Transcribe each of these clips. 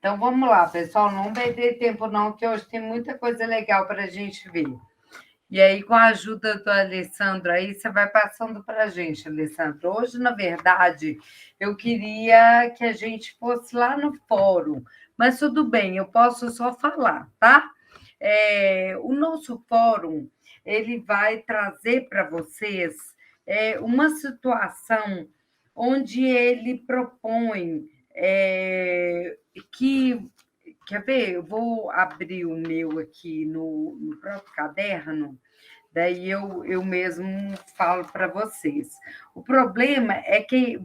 Então, vamos lá, pessoal, não perder tempo não, que hoje tem muita coisa legal para a gente ver. E aí, com a ajuda do Alessandro aí, você vai passando para a gente, Alessandro. Hoje, na verdade, eu queria que a gente fosse lá no fórum, mas tudo bem, eu posso só falar, tá? O nosso fórum, ele vai trazer para vocês uma situação onde ele propõe que... Quer ver? Eu vou abrir o meu aqui no próprio caderno, daí eu mesmo falo para vocês. O problema é que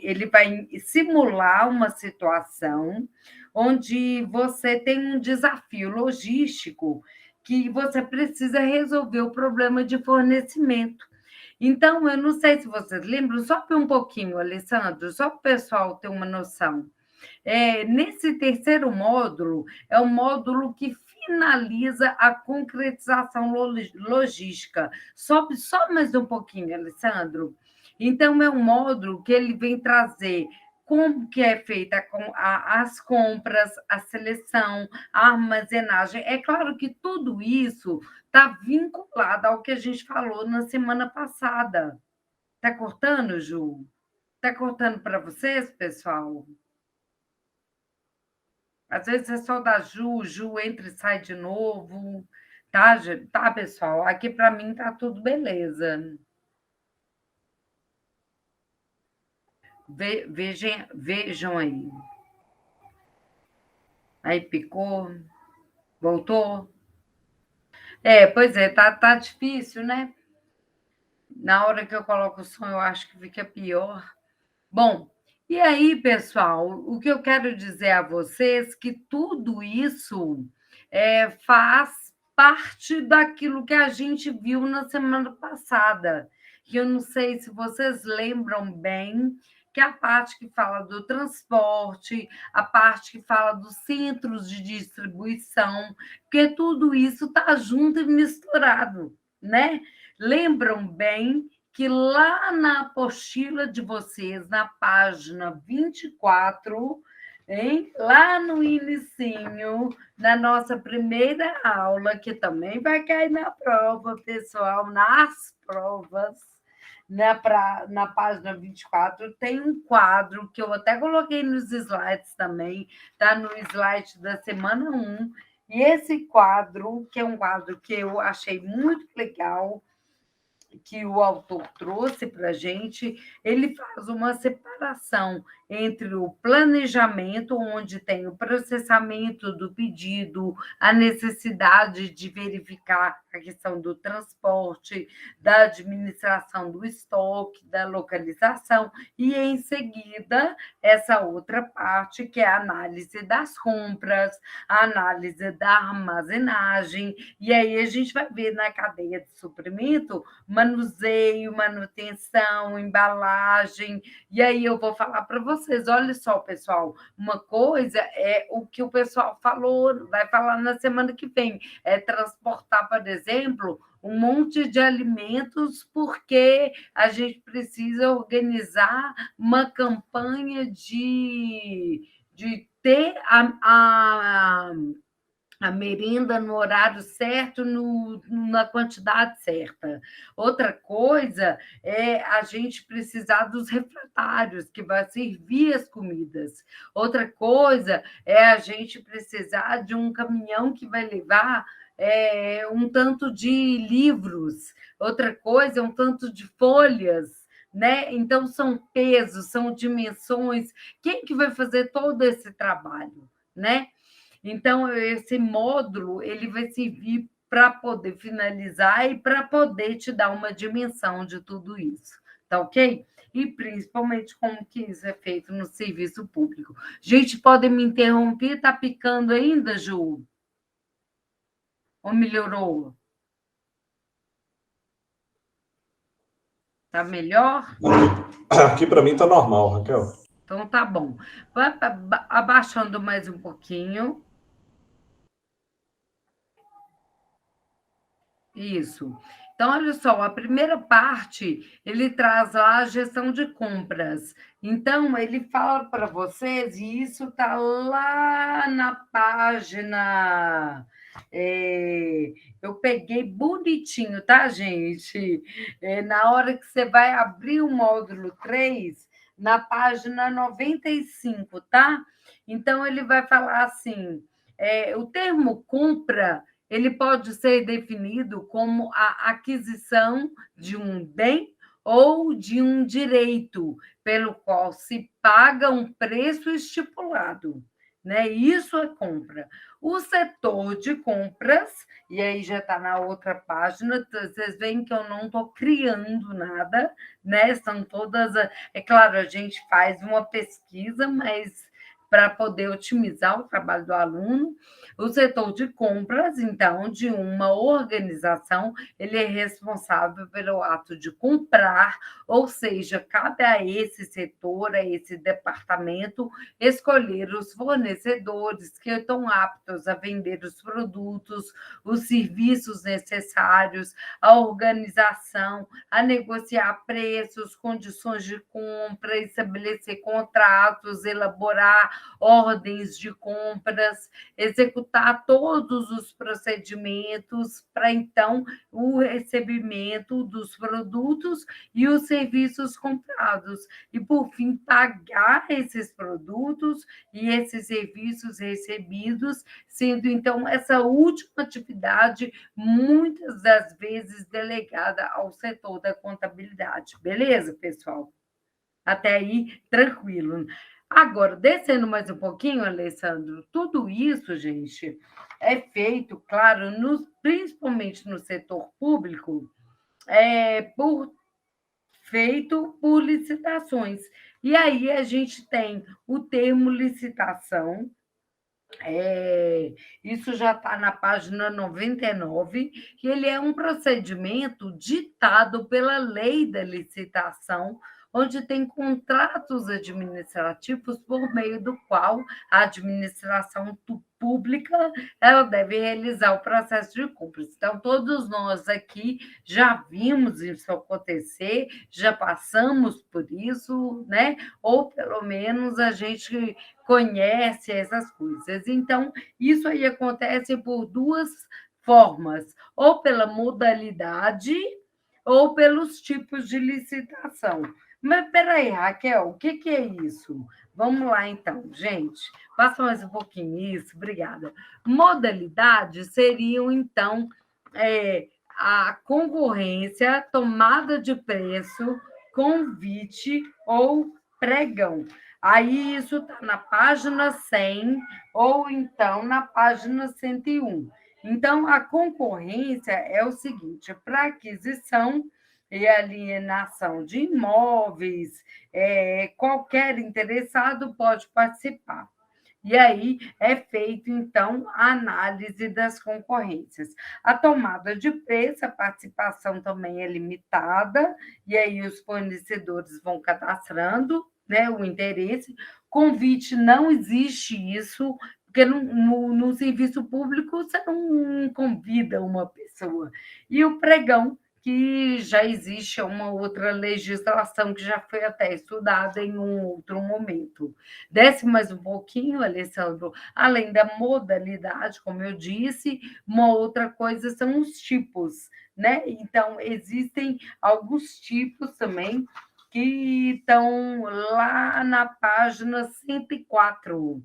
ele vai simular uma situação onde você tem um desafio logístico que você precisa resolver o problema de fornecimento. Então, eu não sei se vocês lembram, só um pouquinho, Alessandro, só para o pessoal ter uma noção. Nesse terceiro módulo, é o módulo que finaliza a concretização logística. Sobe só mais um pouquinho, Alessandro. Então, é um módulo que ele vem trazer como que é feita as compras, a seleção, a armazenagem. É claro que tudo isso está vinculado ao que a gente falou na semana passada. Está cortando, Ju? Está cortando para vocês, pessoal? Às vezes é só da Ju entra e sai de novo. Tá, tá, pessoal? Aqui para mim tá tudo beleza. Vejam aí. Aí picou, voltou. Pois é, tá difícil, né? Na hora que eu coloco o som, eu acho que fica pior. Bom, e aí, pessoal, o que eu quero dizer a vocês é que tudo isso faz parte daquilo que a gente viu na semana passada. Que eu não sei se vocês lembram bem, que é a parte que fala do transporte, a parte que fala dos centros de distribuição, porque tudo isso está junto e misturado, né? Lembram bem que lá na apostila de vocês, na página 24, hein? Lá no inicinho, na nossa primeira aula, que também vai cair na prova, pessoal, nas provas, na página 24, tem um quadro que eu até coloquei nos slides também, está no slide da semana 1, e esse quadro, que é um quadro que eu achei muito legal, que o autor trouxe para a gente, ele faz uma separação entre o planejamento, onde tem o processamento do pedido, a necessidade de verificar a questão do transporte, da administração do estoque, da localização, e, em seguida, essa outra parte, que é a análise das compras, a análise da armazenagem, e aí a gente vai ver na cadeia de suprimento manuseio, manutenção, embalagem. E aí eu vou falar para vocês, olha só, pessoal, uma coisa é o que o pessoal falou, vai falar na semana que vem, é transportar, por exemplo, um monte de alimentos, porque a gente precisa organizar uma campanha de ter a merenda no horário certo, na quantidade certa. Outra coisa é a gente precisar dos refratários, que vai servir as comidas. Outra coisa é a gente precisar de um caminhão que vai levar um tanto de livros. Outra coisa é um tanto de folhas. Né? Então, são pesos, são dimensões. Quem que vai fazer todo esse trabalho? Né? Então, esse módulo ele vai servir para poder finalizar e para poder te dar uma dimensão de tudo isso, tá ok? E principalmente como que isso é feito no serviço público. Gente, podem me interromper? Tá picando ainda, Ju? Ou melhorou? Tá melhor? Aqui para mim tá normal, Raquel. Então tá bom. Vai abaixando mais um pouquinho. Isso. Então, olha só, a primeira parte, ele traz lá a gestão de compras. Então, ele fala para vocês, e isso está lá na página. Eu peguei bonitinho, tá, gente? Na hora que você vai abrir o módulo 3, na página 95, tá? Então, ele vai falar assim: o termo compra ele pode ser definido como a aquisição de um bem ou de um direito, pelo qual se paga um preço estipulado. Né? Isso é compra. O setor de compras, e aí já está na outra página, vocês veem que eu não estou criando nada, né? São todas. É claro, a gente faz uma pesquisa, mas para poder otimizar o trabalho do aluno. O setor de compras, então, de uma organização, ele é responsável pelo ato de comprar, ou seja, cabe a esse setor, a esse departamento, escolher os fornecedores que estão aptos a vender os produtos, os serviços necessários, a organização, a negociar preços, condições de compra, estabelecer contratos, elaborar ordens de compras, executar todos os procedimentos para, então, o recebimento dos produtos e os serviços comprados. E, por fim, pagar esses produtos e esses serviços recebidos, sendo, então, essa última atividade, muitas das vezes, delegada ao setor da contabilidade. Beleza, pessoal? Até aí, tranquilo. Agora, descendo mais um pouquinho, Alessandro, tudo isso, gente, é feito, claro, principalmente no setor público, feito por licitações. E aí a gente tem o termo licitação, isso já está na página 99, que ele é um procedimento ditado pela lei da licitação, onde tem contratos administrativos por meio do qual a administração pública ela deve realizar o processo de compras. Então, todos nós aqui já vimos isso acontecer, já passamos por isso, né? Ou pelo menos a gente conhece essas coisas. Então, isso aí acontece por duas formas, ou pela modalidade, ou pelos tipos de licitação. Mas peraí, Raquel, o que é isso? Vamos lá, então, gente. Passa mais um pouquinho isso, obrigada. Modalidades seriam, então, a concorrência, tomada de preço, convite ou pregão. Aí isso está na página 100 ou então na página 101. Então, a concorrência é o seguinte: para aquisição e alienação de imóveis, qualquer interessado pode participar. E aí é feito, então, a análise das concorrências. A tomada de preço, a participação também é limitada, e aí os fornecedores vão cadastrando, né, o interesse. Convite, não existe isso, porque no serviço público você não convida uma pessoa. E o pregão, que já existe uma outra legislação que já foi até estudada em um outro momento. Desce mais um pouquinho, Alessandro. Além da modalidade, como eu disse, uma outra coisa são os tipos, né? Então, existem alguns tipos também que estão lá na página 104,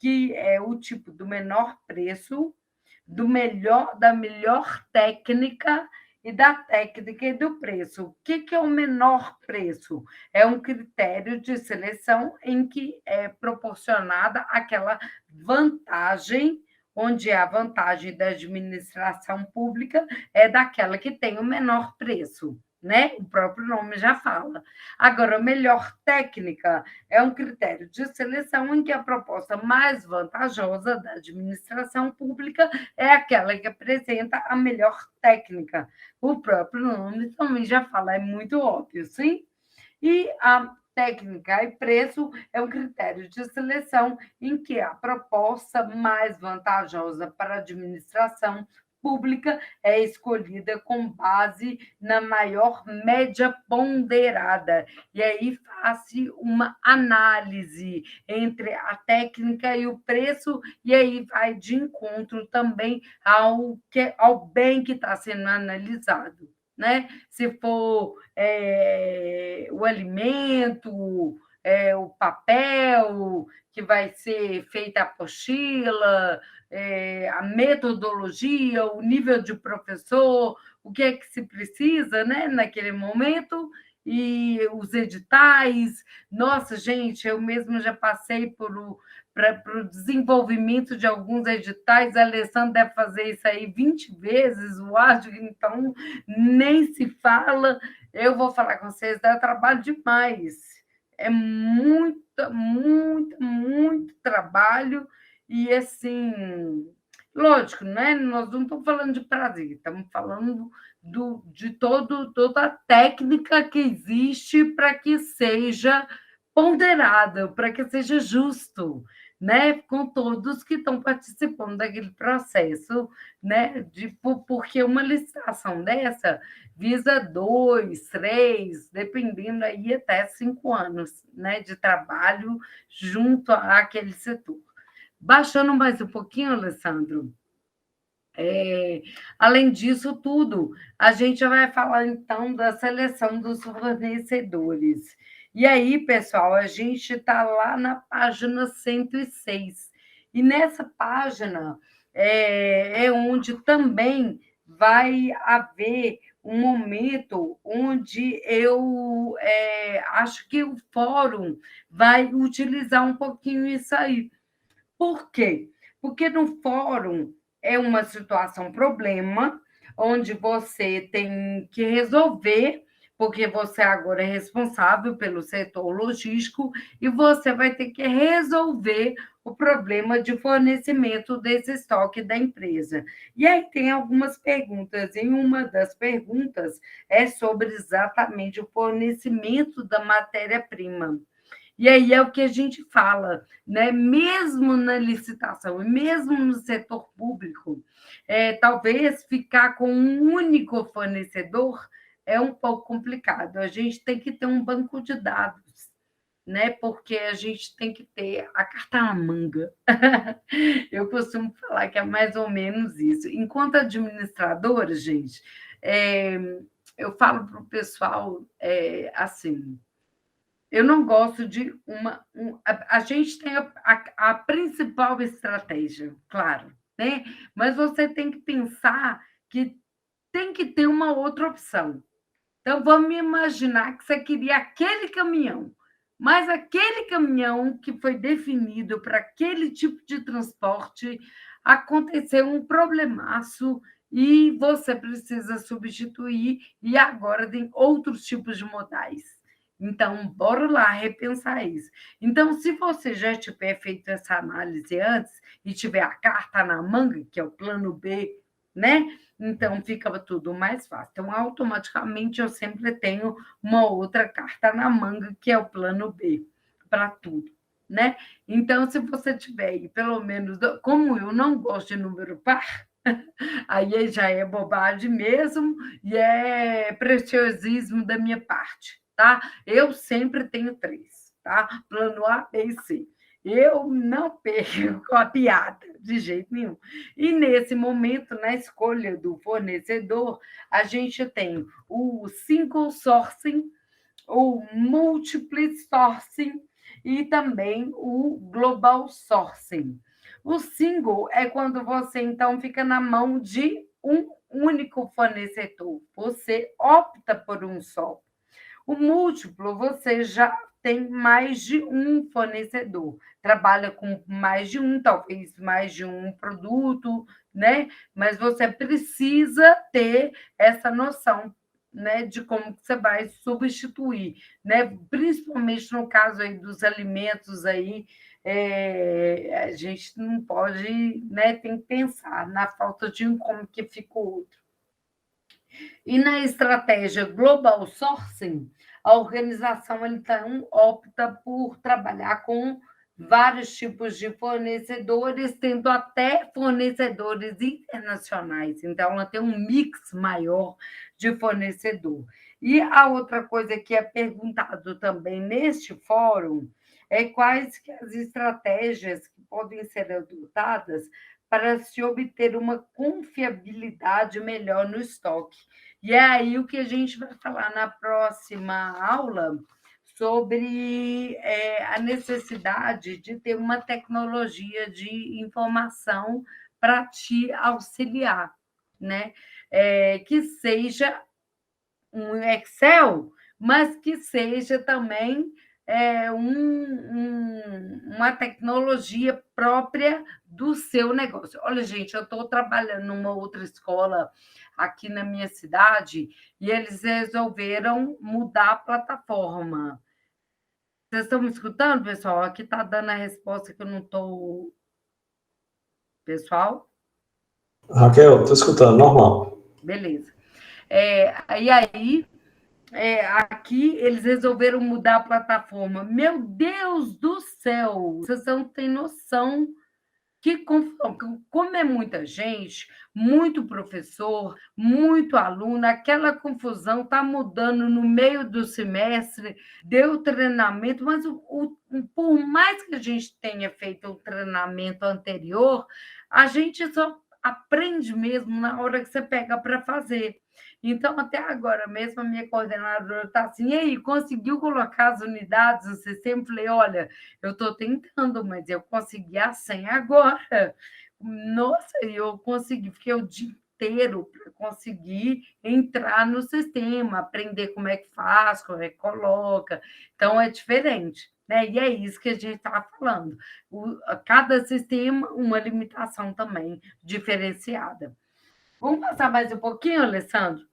que é o tipo do menor preço, da melhor técnica e da técnica e do preço. O que é o menor preço? É um critério de seleção em que é proporcionada aquela vantagem, onde a vantagem da administração pública é daquela que tem o menor preço. Né? O próprio nome já fala. Agora, a melhor técnica é um critério de seleção em que a proposta mais vantajosa da administração pública é aquela que apresenta a melhor técnica. O próprio nome também já fala, é muito óbvio, sim? E a técnica e preço é um critério de seleção em que a proposta mais vantajosa para a administração pública é escolhida com base na maior média ponderada. E aí faz-se uma análise entre a técnica e o preço, e aí vai de encontro também ao bem que está sendo analisado. Né? Se for o alimento, o papel, que vai ser feita a apostila, a metodologia, o nível de professor, o que é que se precisa, né, naquele momento, e os editais. Nossa, gente, eu mesma já passei para o desenvolvimento de alguns editais, a Alessandra deve fazer isso aí 20 vezes, o ágil, então nem se fala. Eu vou falar com vocês, dá trabalho demais. É muito, muito, muito trabalho e, assim, lógico, né? Nós não estamos falando de prazer, estamos falando de toda a técnica que existe para que seja ponderada, para que seja justo, né? Com todos que estão participando daquele processo, né? Porque uma licitação dessa visa 2, 3, dependendo aí até 5 anos, né, de trabalho junto àquele setor. Baixando mais um pouquinho, Alessandro, além disso tudo, a gente já vai falar então da seleção dos fornecedores. E aí, pessoal, a gente está lá na página 106. E nessa página onde também vai haver um momento onde eu acho que o fórum vai utilizar um pouquinho isso aí. Por quê? Porque no fórum é uma situação problema, onde você tem que resolver, porque você agora é responsável pelo setor logístico e você vai ter que resolver o problema de fornecimento desse estoque da empresa. E aí tem algumas perguntas, e uma das perguntas é sobre exatamente o fornecimento da matéria-prima. E aí é o que a gente fala, né? Mesmo na licitação, e mesmo no setor público, talvez ficar com um único fornecedor é um pouco complicado. A gente tem que ter um banco de dados, né? Porque a gente tem que ter a carta na manga. Eu costumo falar que é mais ou menos isso. Enquanto administradora, gente, eu falo para o pessoal assim. Eu não gosto de a gente tem a principal estratégia, claro, né? Mas você tem que pensar que tem que ter uma outra opção. Então, vamos imaginar que você queria aquele caminhão, mas aquele caminhão que foi definido para aquele tipo de transporte aconteceu um problemaço e você precisa substituir, e agora tem outros tipos de modais. Então, bora lá repensar isso. Então, se você já tiver feito essa análise antes e tiver a carta na manga, que é o plano B, né? Então, fica tudo mais fácil. Então, automaticamente, eu sempre tenho uma outra carta na manga, que é o plano B, para tudo, né? Então, se você tiver, pelo menos, como eu não gosto de número par, aí já é bobagem mesmo e é preciosismo da minha parte, tá? Eu sempre tenho 3, tá? Plano A, B e C. Eu não perco a piada, de jeito nenhum. E nesse momento, na escolha do fornecedor, a gente tem o single sourcing, o multiple sourcing e também o global sourcing. O single é quando você, então, fica na mão de um único fornecedor. Você opta por um só. O múltiplo, você já tem mais de um fornecedor, trabalha com mais de um, talvez mais de um produto, né? Mas você precisa ter essa noção, né, de como você vai substituir, né? Principalmente no caso aí dos alimentos aí, a gente não pode, né? Tem que pensar na falta de um, como que fica o outro. E na estratégia Global Sourcing, a organização então opta por trabalhar com vários tipos de fornecedores, tendo até fornecedores internacionais. Então, ela tem um mix maior de fornecedor. E a outra coisa que é perguntado também neste fórum é quais que as estratégias que podem ser adotadas para se obter uma confiabilidade melhor no estoque. E é aí o que a gente vai falar na próxima aula, sobre a necessidade de ter uma tecnologia de informação para te auxiliar, né? Que seja um Excel, mas que seja também uma tecnologia própria do seu negócio. Olha, gente, eu estou trabalhando numa outra escola aqui na minha cidade e eles resolveram mudar a plataforma. Vocês estão me escutando, pessoal? Aqui está dando a resposta que eu não estou. Pessoal? Raquel, estou escutando, normal. Beleza. E aí, aqui eles resolveram mudar a plataforma. Meu Deus do céu! Vocês não têm noção. Que confusão, como é muita gente, muito professor, muito aluno, aquela confusão está mudando no meio do semestre, deu treinamento, mas por mais que a gente tenha feito o treinamento anterior, a gente só aprende mesmo na hora que você pega para fazer. Então, até agora mesmo, a minha coordenadora está assim, e aí, conseguiu colocar as unidades no sistema? Eu falei, olha, eu estou tentando, mas eu consegui a senha agora. Nossa, eu consegui, fiquei o dia inteiro para conseguir entrar no sistema, aprender como é que faz, como é que coloca. Então, é diferente. Né? E é isso que a gente está falando. Cada sistema, uma limitação também diferenciada. Vamos passar mais um pouquinho, Alessandro?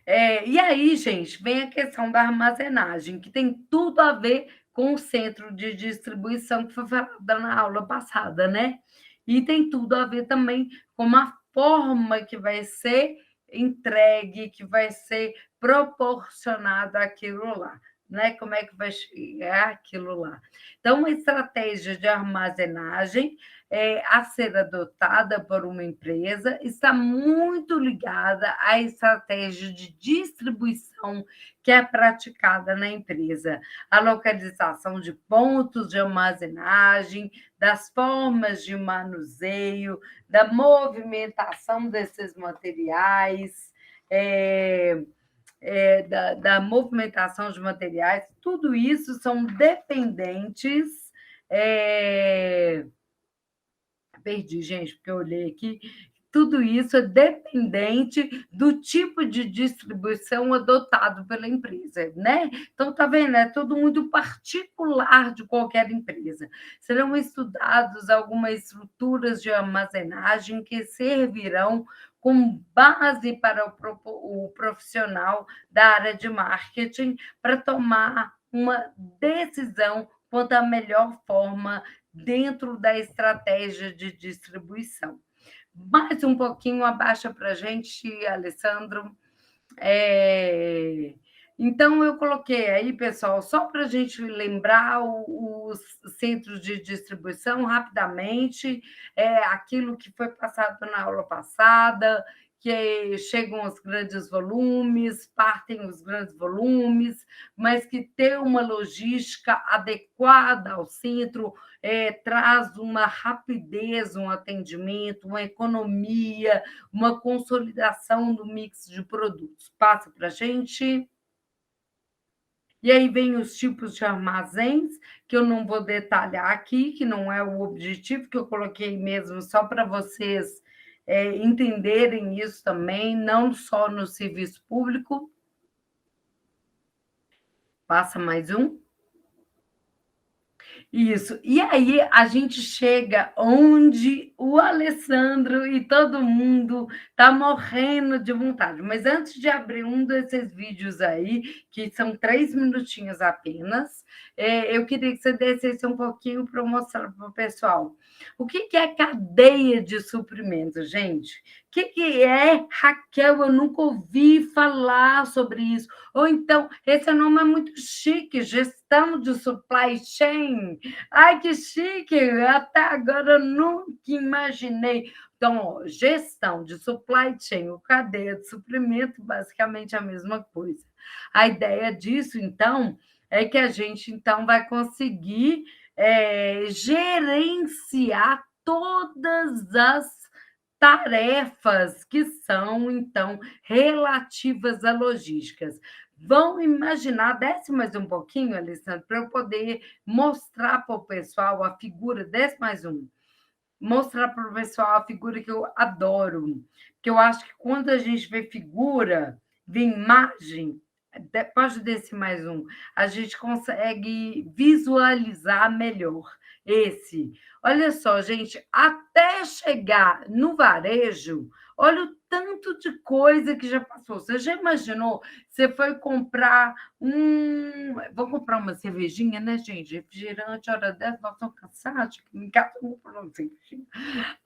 E aí, gente, vem a questão da armazenagem, que tem tudo a ver com o centro de distribuição que foi falada na aula passada, né? E tem tudo a ver também com a forma que vai ser entregue, que vai ser proporcionado aquilo lá, né? Como é que vai chegar aquilo lá. Então, uma estratégia de armazenagem a ser adotada por uma empresa está muito ligada à estratégia de distribuição que é praticada na empresa, a localização de pontos de armazenagem, das formas de manuseio, da movimentação desses materiais, da movimentação de materiais, tudo isso são dependentes. Perdi, gente, porque eu olhei aqui. Tudo isso é dependente do tipo de distribuição adotado pela empresa, né? Então, tá vendo? É tudo muito particular de qualquer empresa. Serão estudados algumas estruturas de armazenagem que servirão como base para o profissional da área de marketing para tomar uma decisão quanto à melhor forma dentro da estratégia de distribuição. Mais um pouquinho abaixa para a gente, Alessandro. Então, eu coloquei aí, pessoal, só para a gente lembrar os centros de distribuição rapidamente, aquilo que foi passado na aula passada, que chegam os grandes volumes, partem os grandes volumes, mas que ter uma logística adequada ao centro traz uma rapidez, um atendimento, uma economia, uma consolidação do mix de produtos. Passa para a gente. E aí vem os tipos de armazéns, que eu não vou detalhar aqui, que não é o objetivo, que eu coloquei mesmo só para vocês entenderem isso também, não só no serviço público. Passa mais um. Isso. E aí a gente chega onde o Alessandro e todo mundo está morrendo de vontade. Mas antes de abrir um desses vídeos aí, que são 3 minutinhos apenas, eu queria que você descesse um pouquinho para mostrar para o pessoal. O que é cadeia de suprimento, gente? O que é, Raquel? Eu nunca ouvi falar sobre isso. Ou então, esse nome é muito chique, gestão de supply chain. Ai, que chique! Até agora eu nunca imaginei. Então, ó, gestão de supply chain, ou cadeia de suprimento, basicamente a mesma coisa. A ideia disso, então, é que a gente então vai conseguir gerenciar todas as tarefas que são, então, relativas à logística. Vão imaginar, desce mais um pouquinho, Alessandro, para eu poder mostrar para o pessoal a figura, desce mais um, mostrar para o pessoal a figura que eu adoro, que eu acho que quando a gente vê figura, vê imagem, pode descer mais um, a gente consegue visualizar melhor esse. Olha só, gente, até chegar no varejo, olha o tanto de coisa que já passou. Você já imaginou? Você foi comprar vou comprar uma cervejinha, né, gente? Refrigerante, hora dessa, nós estamos cansados. Em casa eu vou comprar uma cervejinha.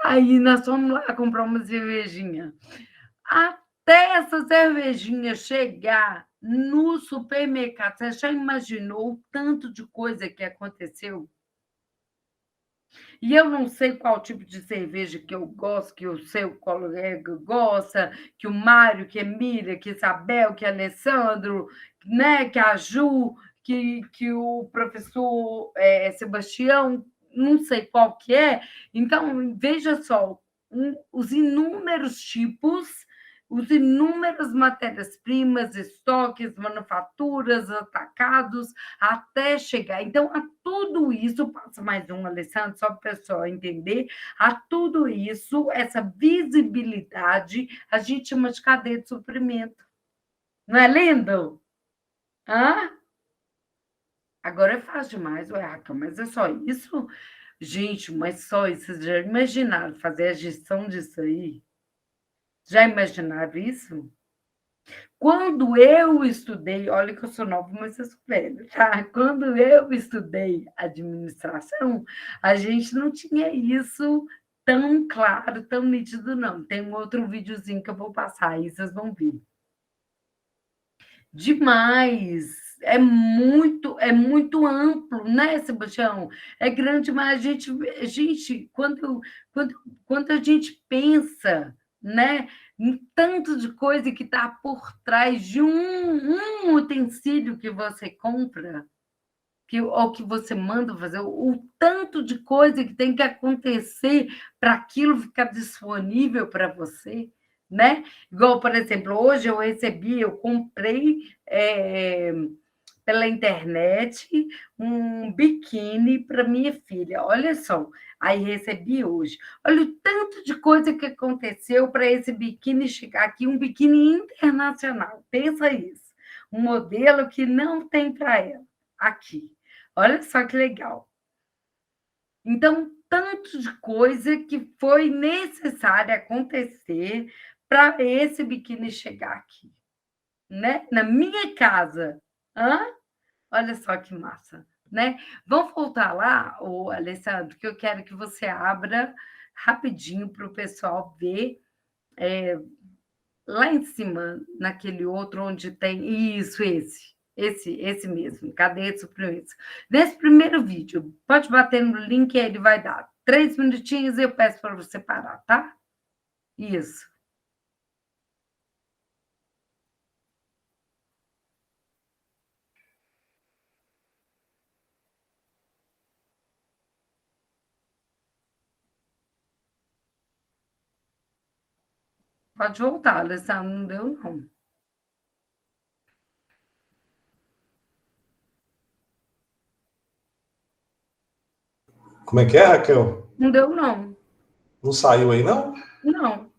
Aí nós fomos lá comprar uma cervejinha. Até essa cervejinha chegar no supermercado, você já imaginou o tanto de coisa que aconteceu? E eu não sei qual tipo de cerveja que eu gosto, que o seu colega gosta, que o Mário, que a Emília, que a Isabel, que a Alessandro, né, que a Ju, que o professor Sebastião, não sei qual que é. Então, veja só, os inúmeros tipos, os inúmeras matérias-primas, estoques, manufaturas, atacados, até chegar. Então, a tudo isso, passa mais um, Alessandro, só para o pessoal entender, a tudo isso, essa visibilidade, a gente chama de cadeia de suprimento. Não é lindo? Hã? Agora é fácil demais, ué, Raquel, mas é só isso? Gente, mas só isso, vocês já imaginaram fazer a gestão disso aí? Já imaginaram isso? Quando eu estudei, olha que eu sou nova, mas eu sou velha, tá? Quando eu estudei administração, a gente não tinha isso tão claro, tão nítido, não. Tem um outro videozinho que eu vou passar, aí vocês vão ver. Demais! É muito amplo, né, Sebastião? É grande, mas a gente quando a gente pensa, né, em tanto de coisa que está por trás de um utensílio que você compra, ou que você manda fazer, o tanto de coisa que tem que acontecer para aquilo ficar disponível para você, né? Igual, por exemplo, hoje eu comprei pela internet um biquíni para minha filha. Olha só, aí recebi hoje. Olha o tanto de coisa que aconteceu para esse biquíni chegar aqui, um biquíni internacional. Pensa isso. Um modelo que não tem para ela aqui. Olha só que legal. Então, tanto de coisa que foi necessário acontecer para esse biquíni chegar aqui, né? Na minha casa. Hã? Olha só que massa, né? Vamos voltar lá, o Alessandro, que eu quero que você abra rapidinho para o pessoal ver lá em cima, naquele outro onde tem isso, esse mesmo, cadeia de suprimentos. Nesse primeiro vídeo, pode bater no link e ele vai dar 3 minutinhos e eu peço para você parar, tá? Isso. Pode voltar, Alessandro, não deu, não. Como é que é, Raquel? Não deu, não. Não saiu aí, não? Não. Ué,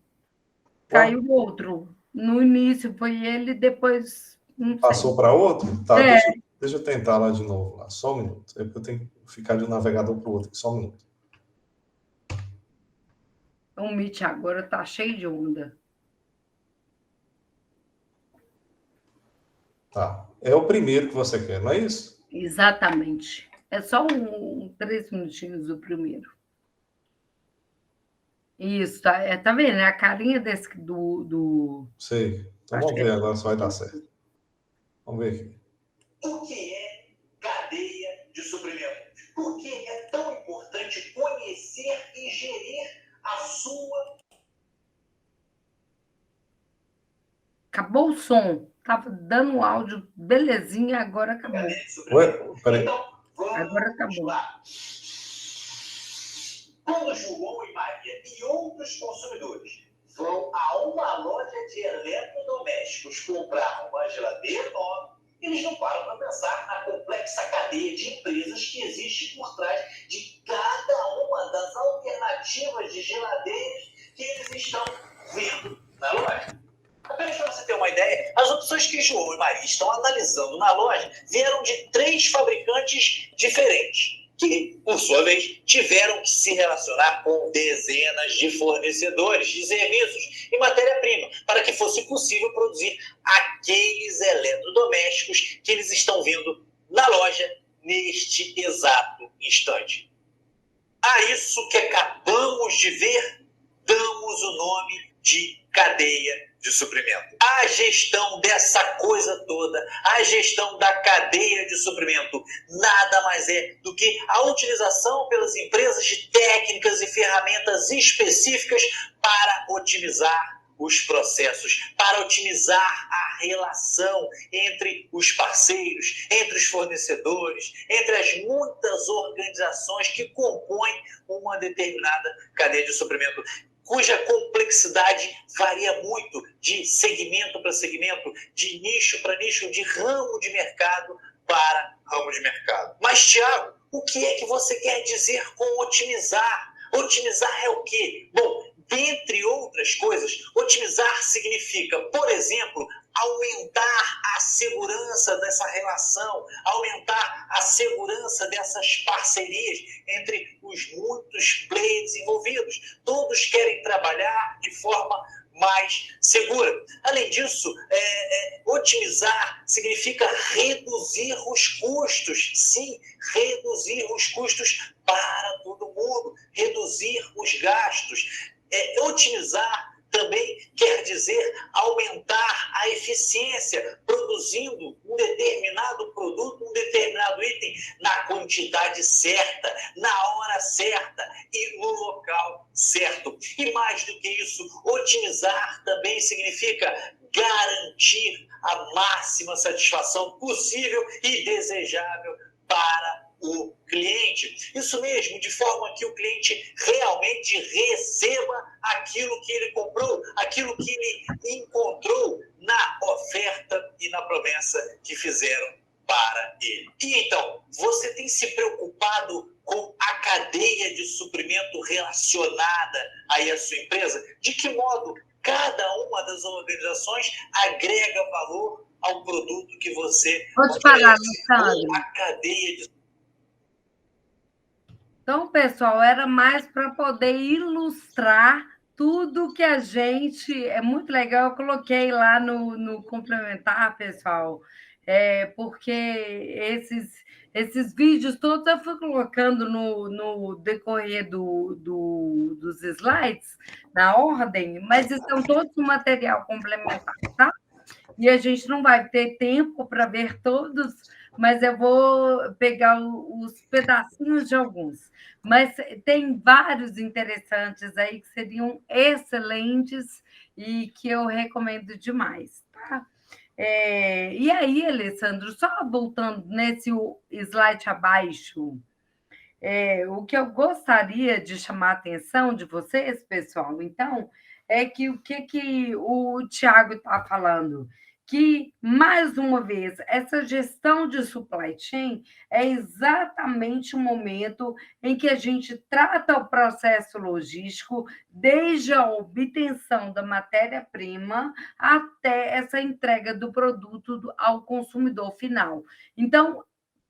Caiu outro. No início foi ele, depois não sei. passou para outro? Tá, É, Deixa eu tentar lá de novo. Lá. Só um minuto. Eu tenho que ficar de um navegador para o outro. Só um minuto. O Meet agora está cheio de onda. Tá. É o primeiro que você quer, não é isso? Exatamente. É só 3 minutinhos o primeiro. Isso, tá vendo? É a carinha desse do... Sei. Então Acho vamos que ver é... agora se vai dar certo. Vamos ver aqui. O que é cadeia de suprimentos? Por que é tão importante conhecer e gerir a sua... Acabou o som. Estava dando um áudio belezinha, agora acabou. Ué, peraí. Então, Agora acabou. lá. Quando João e Maria e outros consumidores vão a uma loja de eletrodomésticos comprar uma geladeira nova, eles não param para pensar na complexa cadeia de empresas que existe por trás de cada uma das alternativas de geladeiras que eles estão vendo na loja. Apenas para você ter uma ideia, as opções que João e Maria estão analisando na loja vieram de 3 fabricantes diferentes, que, por sua vez, tiveram que se relacionar com dezenas de fornecedores de serviços e matéria-prima para que fosse possível produzir aqueles eletrodomésticos que eles estão vendo na loja neste exato instante. A isso que acabamos de ver, damos o nome de cadeia de suprimento. A gestão dessa coisa toda, a gestão da cadeia de suprimento, nada mais é do que a utilização pelas empresas de técnicas e ferramentas específicas para otimizar os processos, para otimizar a relação entre os parceiros, entre os fornecedores, entre as muitas organizações que compõem uma determinada cadeia de suprimento, cuja complexidade varia muito de segmento para segmento, de nicho para nicho, de ramo de mercado para ramo de mercado. Mas, Thiago, o que é que você quer dizer com otimizar? Otimizar é o quê? Bom, dentre outras coisas, otimizar significa, por exemplo, aumentar a segurança dessa relação, aumentar a segurança dessas parcerias entre os muitos players envolvidos. Todos querem trabalhar de forma mais segura. Além disso, otimizar significa reduzir os custos. Sim, reduzir os custos para todo mundo, reduzir os gastos. Otimizar também quer dizer aumentar a eficiência, produzindo um determinado produto, um determinado item na quantidade certa, na hora certa e no local certo. E mais do que isso, otimizar também significa garantir a máxima satisfação possível e desejável para o cliente. Isso mesmo, de forma que o cliente realmente receba aquilo que ele comprou, aquilo que ele encontrou na oferta e na promessa que fizeram para ele. E então, você tem se preocupado com a cadeia de suprimento relacionada aí à sua empresa? De que modo cada uma das organizações agrega valor ao produto que você Pode parar, Alexandre. A cadeia de... Então, pessoal, era mais para poder ilustrar tudo que a gente... É muito legal, eu coloquei lá no complementar, pessoal, porque esses vídeos todos eu fui colocando no decorrer dos slides, na ordem, mas estão todos no material complementar, tá? E a gente não vai ter tempo para ver todos, mas eu vou pegar os pedacinhos de alguns. Mas tem vários interessantes aí que seriam excelentes e que eu recomendo demais, tá? E aí, Alessandro, só voltando nesse slide abaixo, o que eu gostaria de chamar a atenção de vocês, pessoal, então, é que o que o Tiago está falando? que, mais uma vez, essa gestão de supply chain é exatamente o momento em que a gente trata o processo logístico, desde a obtenção da matéria-prima até essa entrega do produto ao consumidor final. Então,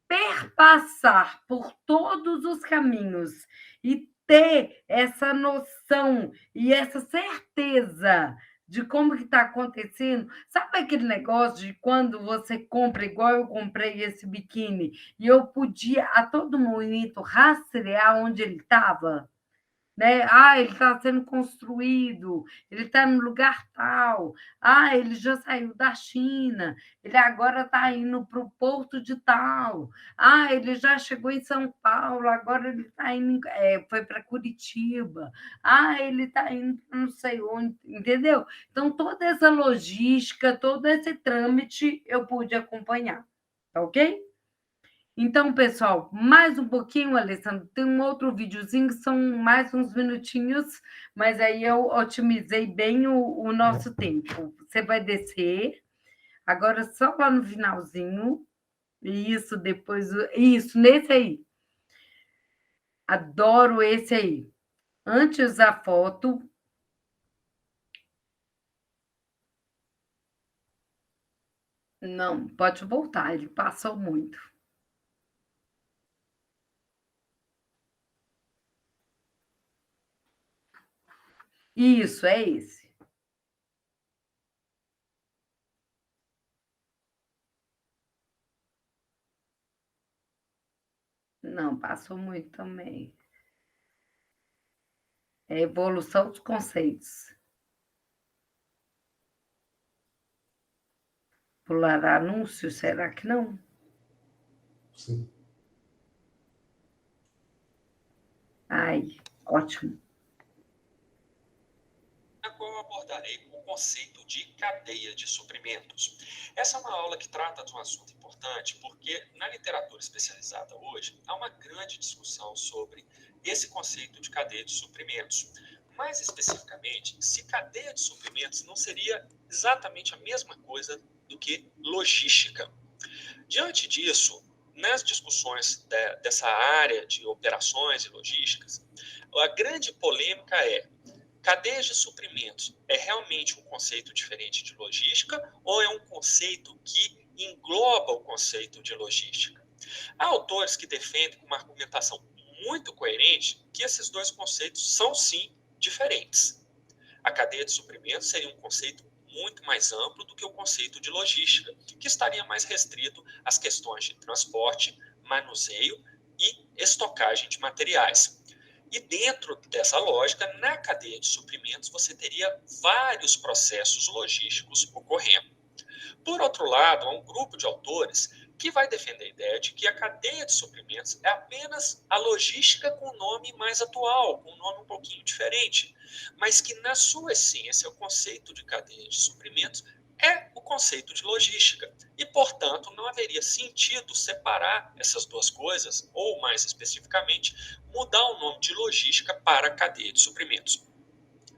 perpassar por todos os caminhos e ter essa noção e essa certeza de como que está acontecendo. Sabe aquele negócio de quando você compra, igual eu comprei esse biquíni, e eu podia a todo momento rastrear onde ele estava? Né? Ah, ele está sendo construído, ele está no lugar tal, ah, ele já saiu da China, ele agora está indo para o porto de tal, ah, ele já chegou em São Paulo, agora ele está indo, foi para Curitiba, ah, ele está indo para não sei onde, entendeu? Então, toda essa logística, todo esse trâmite eu pude acompanhar, tá ok? Então, pessoal, mais um pouquinho, Alessandro, tem um outro videozinho que são mais uns minutinhos, mas aí eu otimizei bem o nosso tempo. Você vai descer, agora só lá no finalzinho, isso, depois, isso, nesse aí. Adoro esse aí. Antes da foto. Não, pode voltar, ele passou muito. Isso, é esse. Não, passou muito também. É evolução dos conceitos. Pular anúncio, será que não? Sim. Ai, ótimo. Na qual eu abordarei o conceito de cadeia de suprimentos. Essa é uma aula que trata de um assunto importante porque na literatura especializada hoje há uma grande discussão sobre esse conceito de cadeia de suprimentos. Mais especificamente, se cadeia de suprimentos não seria exatamente a mesma coisa do que logística. Diante disso, nas discussões dessa área de operações e logísticas, a grande polêmica é: cadeia de suprimentos é realmente um conceito diferente de logística ou é um conceito que engloba o conceito de logística? Há autores que defendem com uma argumentação muito coerente que esses dois conceitos são sim diferentes. A cadeia de suprimentos seria um conceito muito mais amplo do que o conceito de logística, que estaria mais restrito às questões de transporte, manuseio e estocagem de materiais. E dentro dessa lógica, na cadeia de suprimentos, você teria vários processos logísticos ocorrendo. Por outro lado, há um grupo de autores que vai defender a ideia de que a cadeia de suprimentos é apenas a logística com um nome mais atual, com um nome um pouquinho diferente, mas que na sua essência o conceito de cadeia de suprimentos é o conceito de logística e, portanto, não haveria sentido separar essas duas coisas, ou mais especificamente, mudar o nome de logística para cadeia de suprimentos.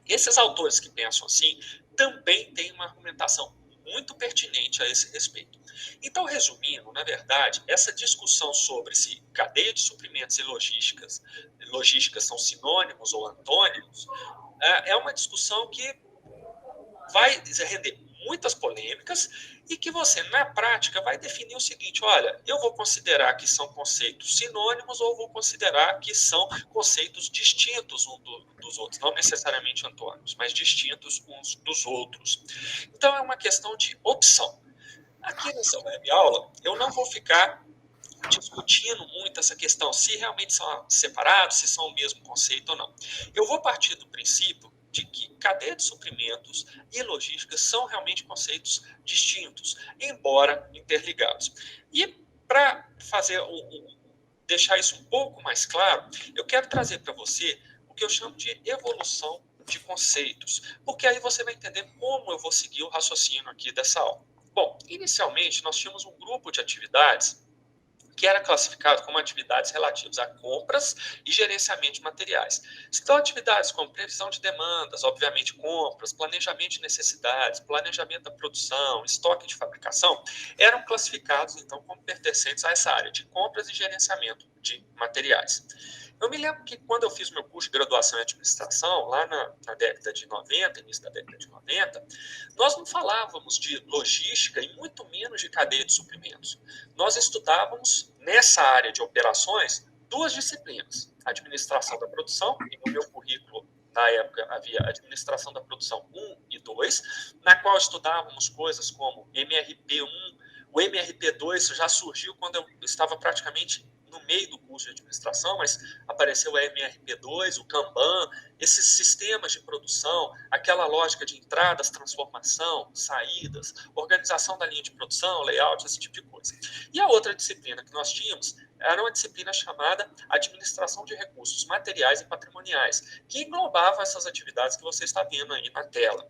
Esses autores que pensam assim também têm uma argumentação muito pertinente a esse respeito. Então, resumindo, na verdade, essa discussão sobre se cadeia de suprimentos e logísticas são sinônimos ou antônimos, é uma discussão que vai render muitas polêmicas e que você, na prática, vai definir o seguinte: olha, eu vou considerar que são conceitos sinônimos ou vou considerar que são conceitos distintos uns dos outros, não necessariamente antônimos, mas distintos uns dos outros. Então, é uma questão de opção. Aqui nessa web aula, eu não vou ficar discutindo muito essa questão, se realmente são separados, se são o mesmo conceito ou não. Eu vou partir do princípio de que cadeia de suprimentos e logística são realmente conceitos distintos, embora interligados. E para deixar isso um pouco mais claro, eu quero trazer para você o que eu chamo de evolução de conceitos, porque aí você vai entender como eu vou seguir o raciocínio aqui dessa aula. Bom, inicialmente nós tínhamos um grupo de atividades que era classificado como atividades relativas a compras e gerenciamento de materiais. Então, atividades como previsão de demandas, obviamente compras, planejamento de necessidades, planejamento da produção, estoque de fabricação, eram classificados, então, como pertencentes a essa área de compras e gerenciamento de materiais. Eu me lembro que quando eu fiz meu curso de graduação em administração, lá na década de 90, início da década de 90, nós não falávamos de logística e muito menos de cadeia de suprimentos. Nós estudávamos, nessa área de operações, duas disciplinas. Administração da produção, e no meu currículo, na época, havia administração da produção 1 e 2, na qual estudávamos coisas como MRP1, o MRP2 já surgiu quando eu estava praticamente no meio do curso de administração, mas apareceu o MRP2, o Kanban, esses sistemas de produção, aquela lógica de entradas, transformação, saídas, organização da linha de produção, layout, esse tipo de coisa. E a outra disciplina que nós tínhamos era uma disciplina chamada Administração de Recursos Materiais e Patrimoniais, que englobava essas atividades que você está vendo aí na tela.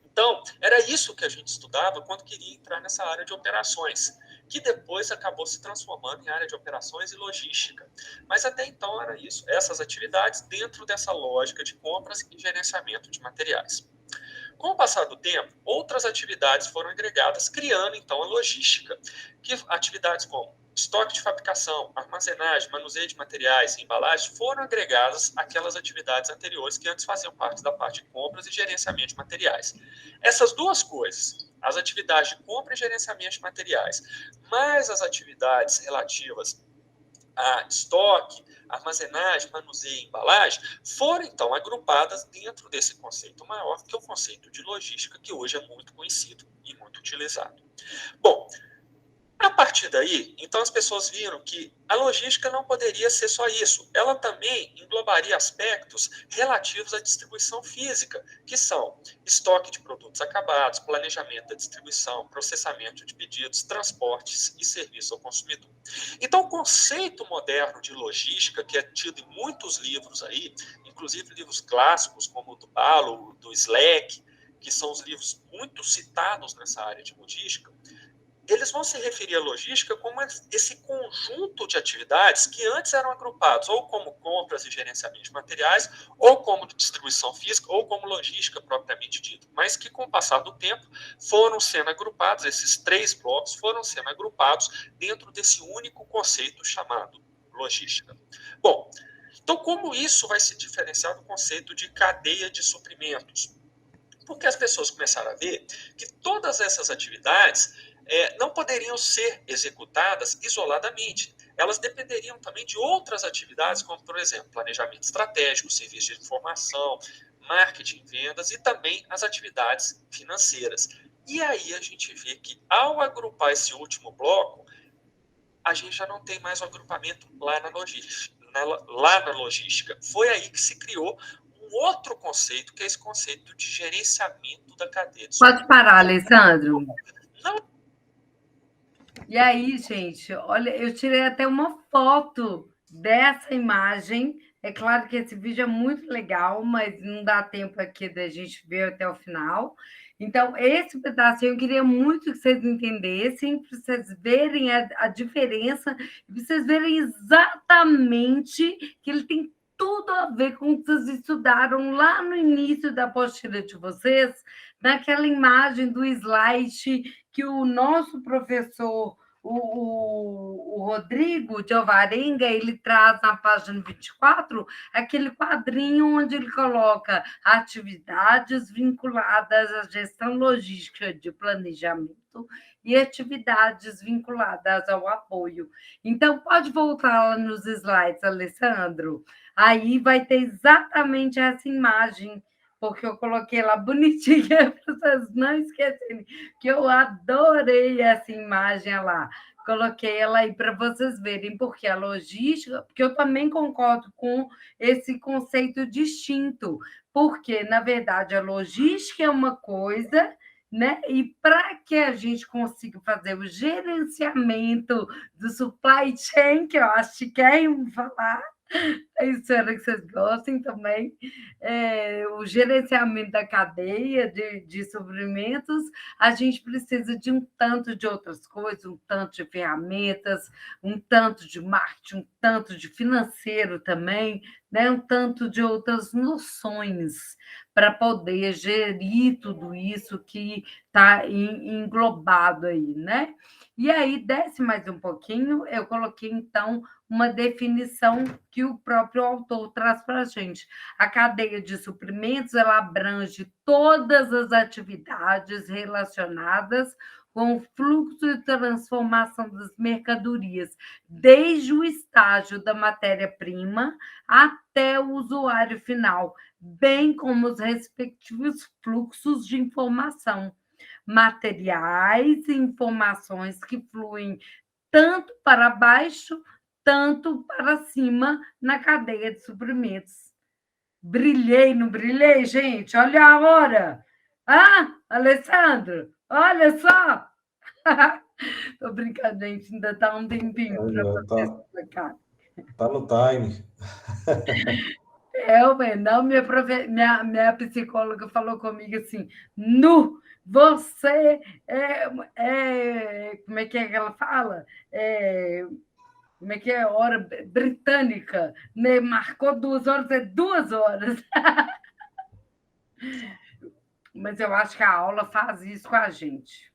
Então, era isso que a gente estudava quando queria entrar nessa área de operações, que depois acabou se transformando em área de operações e logística. Mas até então era isso, essas atividades dentro dessa lógica de compras e gerenciamento de materiais. Com o passar do tempo, outras atividades foram agregadas, criando então a logística, que atividades como estoque de fabricação, armazenagem, manuseio de materiais e embalagem foram agregadas àquelas atividades anteriores que antes faziam parte da parte de compras e gerenciamento de materiais. Essas duas coisas, as atividades de compra e gerenciamento de materiais, mais as atividades relativas a estoque, armazenagem, manuseio e embalagem, foram então agrupadas dentro desse conceito maior, que é o conceito de logística, que hoje é muito conhecido e muito utilizado. Bom, a partir daí, então as pessoas viram que a logística não poderia ser só isso. Ela também englobaria aspectos relativos à distribuição física, que são estoque de produtos acabados, planejamento da distribuição, processamento de pedidos, transportes e serviço ao consumidor. Então, o conceito moderno de logística, que é tido em muitos livros aí, inclusive livros clássicos como o do Balo, do Slack, que são os livros muito citados nessa área de logística, eles vão se referir à logística como esse conjunto de atividades que antes eram agrupados ou como compras e gerenciamento de materiais, ou como distribuição física, ou como logística propriamente dita, mas que com o passar do tempo foram sendo agrupados, esses três blocos foram sendo agrupados dentro desse único conceito chamado logística. Bom, então como isso vai se diferenciar do conceito de cadeia de suprimentos? Porque as pessoas começaram a ver que todas essas atividades não poderiam ser executadas isoladamente. Elas dependeriam também de outras atividades, como, por exemplo, planejamento estratégico, serviço de informação, marketing, vendas e também as atividades financeiras. E aí a gente vê que, ao agrupar esse último bloco, a gente já não tem mais o agrupamento lá na logística. Foi aí que se criou um outro conceito, que é esse conceito de gerenciamento da cadeia de Pode parar, Alessandro. Não. E aí, gente, olha, eu tirei até uma foto dessa imagem. É claro que esse vídeo é muito legal, mas não dá tempo aqui da gente ver até o final. Então, esse pedacinho eu queria muito que vocês entendessem, para vocês verem a diferença, para vocês verem exatamente que ele tem tudo a ver com o que vocês estudaram lá no início da apostila de vocês, naquela imagem do slide que o nosso professor, o Rodrigo de Alvarenga, ele traz na página 24, aquele quadrinho onde ele coloca atividades vinculadas à gestão logística de planejamento e atividades vinculadas ao apoio. Então, pode voltar lá nos slides, Alessandro. Aí vai ter exatamente essa imagem, porque eu coloquei lá bonitinha para vocês não esquecerem, que eu adorei essa imagem lá. Coloquei ela aí para vocês verem, porque a logística, porque eu também concordo com esse conceito distinto, porque, na verdade, a logística é uma coisa, né? E para que a gente consiga fazer o gerenciamento do supply chain, que eu acho que querem falar, Espero que vocês gostem também. O gerenciamento da cadeia de suprimentos, a gente precisa de um tanto de outras coisas, um tanto de ferramentas, um tanto de marketing, um tanto de financeiro também, né? Um tanto de outras noções para poder gerir tudo isso que está englobado aí, né? E aí, desce mais um pouquinho, eu coloquei, então, uma definição que o próprio autor traz para a gente. A cadeia de suprimentos ela abrange todas as atividades relacionadas com o fluxo e transformação das mercadorias, desde o estágio da matéria-prima até o usuário final, bem como os respectivos fluxos de informação, materiais e informações que fluem tanto para baixo tanto para cima na cadeia de suprimentos. Brilhei, não brilhei, gente? Olha a hora! Ah, Alessandro, olha só! Tô brincando, gente, ainda está um tempinho para vocês explicar. Tá no time. Não, minha psicóloga falou comigo assim, nu, você como é que ela fala? Como é que é? Hora britânica, né? Marcou 2 horas, é 2 horas. Mas eu acho que a aula faz isso com a gente.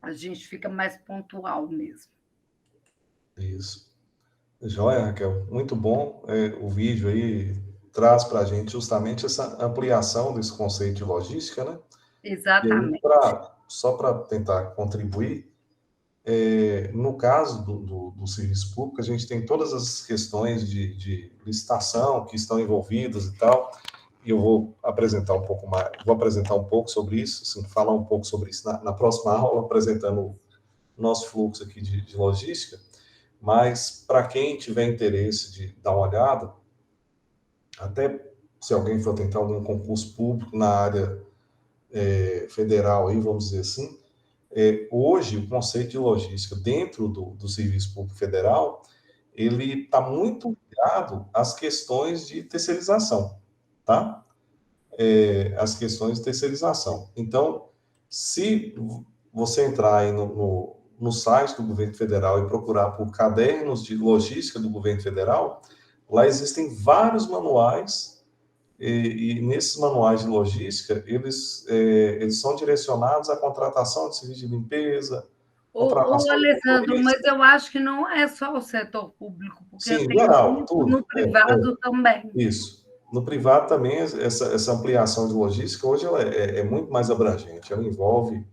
A gente fica mais pontual mesmo. Isso. Joia, Raquel. Muito bom. O vídeo aí traz para a gente justamente essa ampliação desse conceito de logística, né? Exatamente. Só para tentar contribuir, no caso do serviço público, a gente tem todas as questões de licitação que estão envolvidas e tal, e eu vou apresentar um pouco sobre isso, assim, falar um pouco sobre isso na próxima aula, apresentando o nosso fluxo aqui de logística, mas para quem tiver interesse de dar uma olhada, até se alguém for tentar algum concurso público na área federal, aí, vamos dizer assim, hoje o conceito de logística dentro do Serviço Público Federal, ele está muito ligado às questões de terceirização, tá? As questões de terceirização. Então, se você entrar aí no site do governo federal e procurar por cadernos de logística do governo federal, lá existem vários manuais e nesses manuais de logística, eles são direcionados à contratação de serviço de limpeza, contratação de Alessandro, motorista. mas eu acho que não é só o setor público, porque Sim, tem geral, tudo. no privado também. Isso. No privado também, essa ampliação de logística, hoje ela é muito mais abrangente. Ela envolve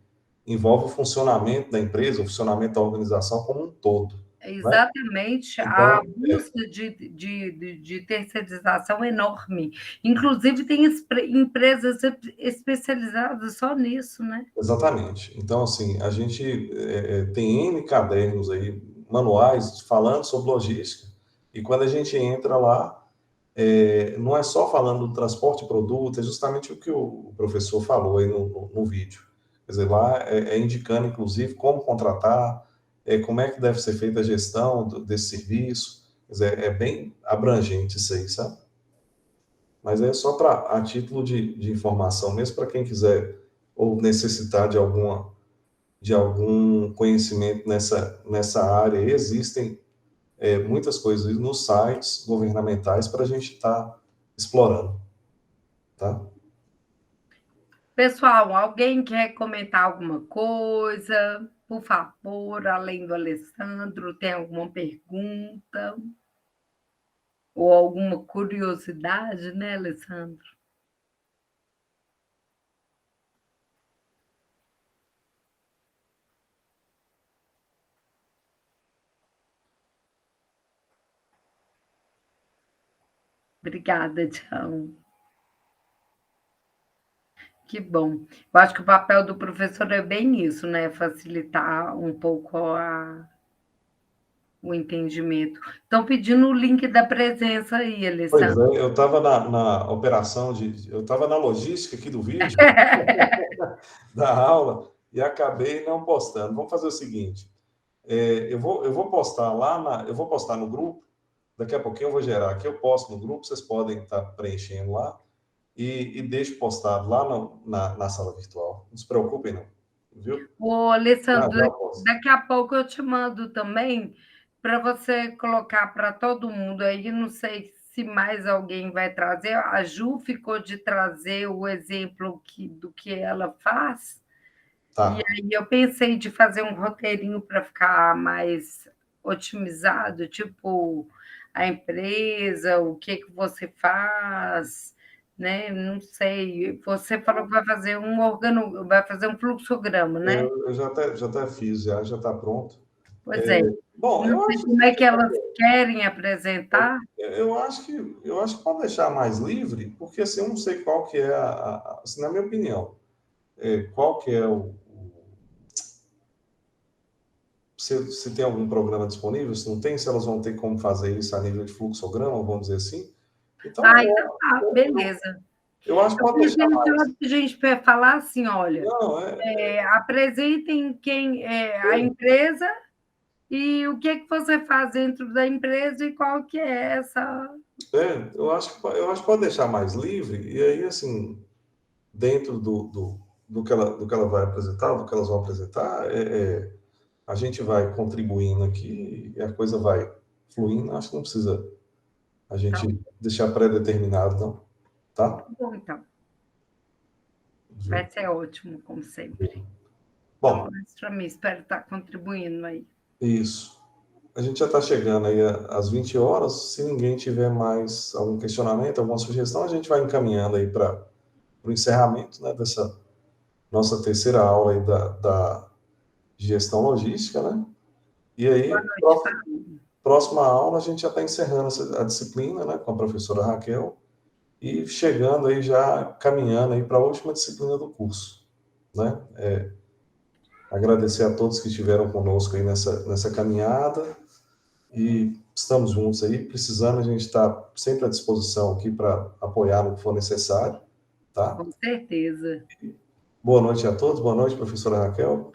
o funcionamento da empresa, o funcionamento da organização como um todo. Exatamente, Né? a Então, busca de terceirização é enorme. Inclusive, tem empresas especializadas só nisso, né? exatamente. Então, assim, a gente tem N cadernos aí, manuais, falando sobre logística, e quando a gente entra lá, não é só falando do transporte de produto, é justamente o que o professor falou aí no vídeo. Quer dizer, lá indicando, inclusive, como contratar, como é que deve ser feita a gestão desse serviço. Quer dizer, é bem abrangente isso aí, sabe? Mas é só a título de informação mesmo, para quem quiser ou necessitar de algum conhecimento nessa área. Existem muitas coisas nos sites governamentais para a gente estar explorando, tá? Pessoal, alguém quer comentar alguma coisa? Por favor, além do Alessandro, tem alguma pergunta? Ou alguma curiosidade, né, Alessandro? Obrigada, tchau. Que bom. Eu acho que o papel do professor é bem isso, né? Facilitar um pouco o entendimento. Estão pedindo o link da presença aí, Pois Alessandro. é, eu estava na operação eu estava na logística aqui do vídeo, da aula, e acabei não postando. Vamos fazer o seguinte, eu vou postar eu vou postar no grupo, Daqui a pouquinho eu vou gerar aqui, eu posto no grupo, vocês podem estar preenchendo lá e deixo postado lá na sala virtual. Não se preocupem, não. Viu? Ô, Alessandro, Já posto. daqui a pouco eu te mando também para você colocar para todo mundo aí. Não sei se mais alguém vai trazer. A Ju ficou de trazer o exemplo do que ela faz. Tá. E aí eu pensei de fazer um roteirinho para ficar mais otimizado, tipo a empresa, o que você faz, né? Não sei. Você falou que vai fazer vai fazer um fluxograma, né? Eu já até fiz, já está pronto. Pois é. Bom, Não eu sei acho como é que elas querem apresentar. eu acho que pode deixar mais livre, porque assim, eu não sei qual que é assim, na minha opinião, qual que é se tem algum programa disponível, se não tem, se elas vão ter como fazer isso a nível de fluxograma, vamos dizer assim. Então, Então tá, beleza. eu acho que Eu pode deixar pensei mais. que a gente vai falar assim, olha, Não, apresentem quem é a empresa e o que você faz dentro da empresa e qual que é essa. eu acho que pode deixar mais livre, e aí, assim, dentro do que ela vai apresentar, do que elas vão apresentar, a gente vai contribuindo aqui e a coisa vai fluindo. Acho que não precisa a gente deixar pré-determinado, não. Tá? Bom, então, vai ser ótimo, como sempre. Bom, Para mim, espero estar contribuindo aí. isso. A gente já está chegando aí às 20 horas. Se ninguém tiver mais algum questionamento, alguma sugestão, a gente vai encaminhando aí para o encerramento, né, dessa nossa terceira aula aí da gestão logística, né? E aí, próxima aula, a gente já está encerrando a disciplina, né, com a professora Raquel e chegando aí já, caminhando aí para a última disciplina do curso, né? Agradecer a todos que estiveram conosco aí nessa caminhada e estamos juntos aí, precisando, a gente está sempre à disposição aqui para apoiar no que for necessário, tá? Com certeza. Boa noite a todos, boa noite, professora Raquel.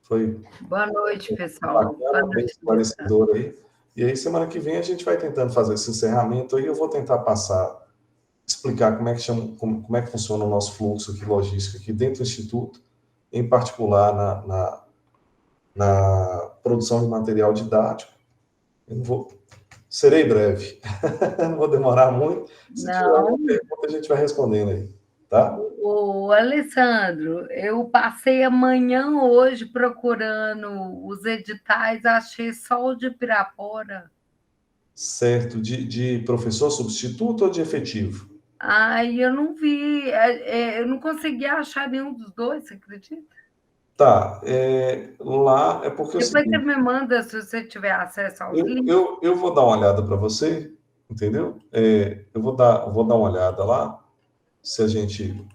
Foi boa noite, pessoal. Bacana, bem esclarecedor aí. E aí, semana que vem, a gente vai tentando fazer esse encerramento aí, eu vou tentar explicar como é que como é que funciona o nosso fluxo aqui, logístico, aqui dentro do Instituto, em particular na produção de material didático. Serei breve, não vou demorar muito. Se tiver alguma pergunta, a gente vai respondendo aí, tá? Ô, Alessandro, eu passei a manhã hoje procurando os editais, achei só o de Pirapora. Certo, de professor substituto ou de efetivo? Ai, eu não vi, eu não consegui achar nenhum dos dois, você acredita? Tá, lá é porque é o Depois você seguinte, me manda se você tiver acesso aos links. eu vou dar uma olhada para você, entendeu? Eu vou dar uma olhada lá, se a gente